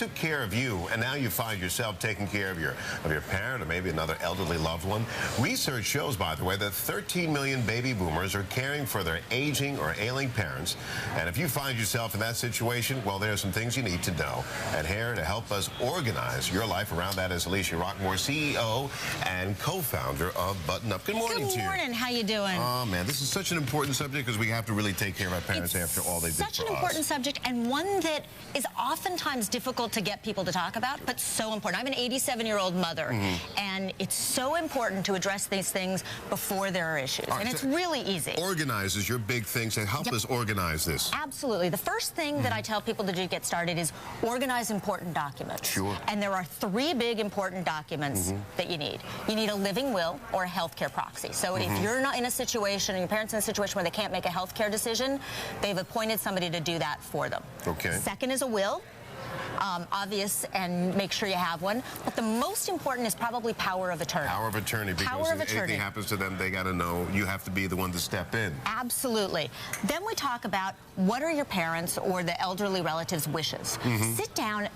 took care of you, and now you find yourself taking care of your parent or maybe another elderly loved one. Research shows, by the way, that 13 million baby boomers are caring for their aging or ailing parents. And if you find yourself in that situation, well, there are some things you need to know. And here to help us organize your life around that is Alicia Rockmore, CEO and co-founder of Button Up. Good morning to you. Good morning. How you doing? Oh, man, this is such an important subject because we have to really take care of our parents after all they did for us. Such an important subject, and one that is oftentimes difficult to get people to talk about, but so important. I'm an 87-year-old mother, and it's so important to address these things before there are issues, and it's really easy. Organize is your big thing, so help us organize this. Absolutely. The first thing that I tell people to do to get started is organize important documents. Sure. And there are 3 big important documents that you need. You need a living will or a healthcare proxy. So if you're not in a situation, and your parents in a situation where they can't make a healthcare decision, they've appointed somebody to do that for them. Okay. Second is a will. Obvious, and make sure you have one. But the most important is probably power of attorney. Power of attorney, because if anything happens to them, they got to know you have to be the one to step in. Absolutely. Then we talk about what are your parents or the elderly relatives' wishes. Sit down,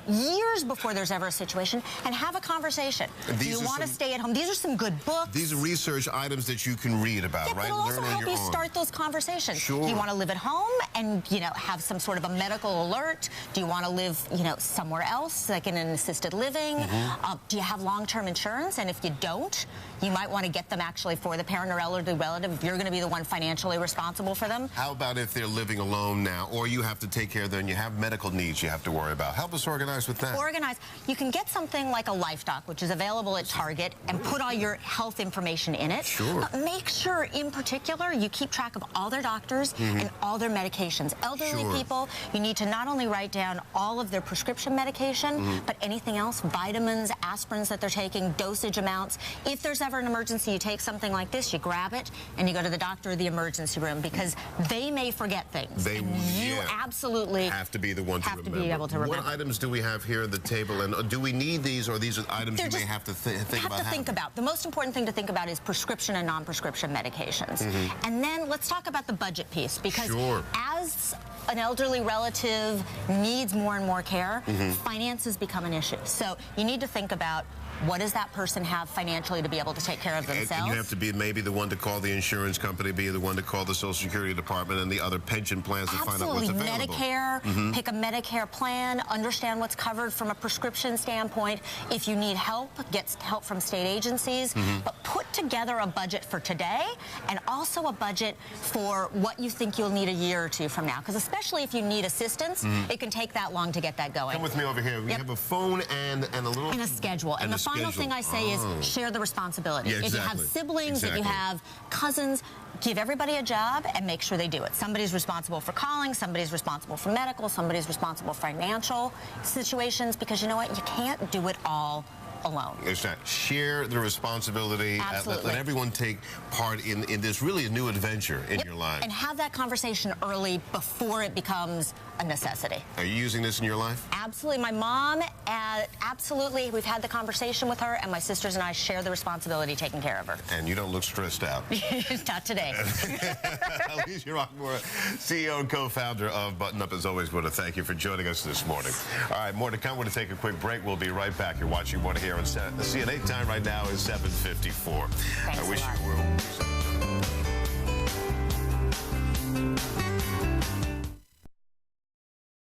years before there's ever a situation, and have a conversation. Do you want to stay at home? These are some good books. These are research items that you can read about, right? It'll also help you start those conversations. Sure. Do you want to live at home and, have some sort of a medical alert? Do you want to live, somewhere else, like in an assisted living? Do you have long-term insurance? And if you don't, you might want to get them actually for the parent or elderly relative if you're going to be the one financially responsible for them. How about if they're living alone now, or you have to take care of them, you have medical needs you have to worry about? Help us organize with that. Organize. You can get something like a Life Doc, which is available at Target, and put all your health information in it. Sure. But make sure, in particular, you keep track of all their doctors and all their medications. Elderly people, you need to not only write down all of their prescription medication, but anything else, vitamins, aspirins that they're taking, dosage amounts. If there's ever an emergency, you take something like this, you grab it, and you go to the doctor or the emergency room, because they may forget things. You absolutely have to be the one to remember. Be able to remember. What items do we have here at the table, and do we need these, or these are items you may have to think about? The most important thing to think about is prescription and non-prescription medications. And then let's talk about the budget piece, because as an elderly relative needs more and more care, finances become an issue. So you need to think about, what does that person have financially to be able to take care of themselves? And you have to be maybe the one to call the insurance company, be the one to call the Social Security Department and the other pension plans to find out what's available. Medicare, pick a Medicare plan, understand what's covered from a prescription standpoint. If you need help, get help from state agencies. But put together a budget for today, and also a budget for what you think you'll need a year or 2 from now. Because especially if you need assistance, it can take that long to get that going. Come with me over here. We have a phone and a little... And a schedule. And the final thing I say is share the responsibility. If you have siblings, if you have cousins, give everybody a job and make sure they do it. Somebody's responsible for calling, somebody's responsible for medical, somebody's responsible for financial situations, because you know what? You can't do it all alone. It's not. Share the responsibility. Let everyone take part in this really a new adventure in your life. And have that conversation early before it becomes a necessity. Are you using this in your life? Absolutely. My mom, absolutely. We've had the conversation with her, and my sisters and I share the responsibility taking care of her. And you don't look stressed out. Not today. Alicia Rockmore, CEO and co-founder of Button Up. As always, we want to thank you for joining us this morning. All right, more to come. We're going to take a quick break. We'll be right back. You're watching What Here on the CN8 time right now is 7:54. Thanks I wish you were.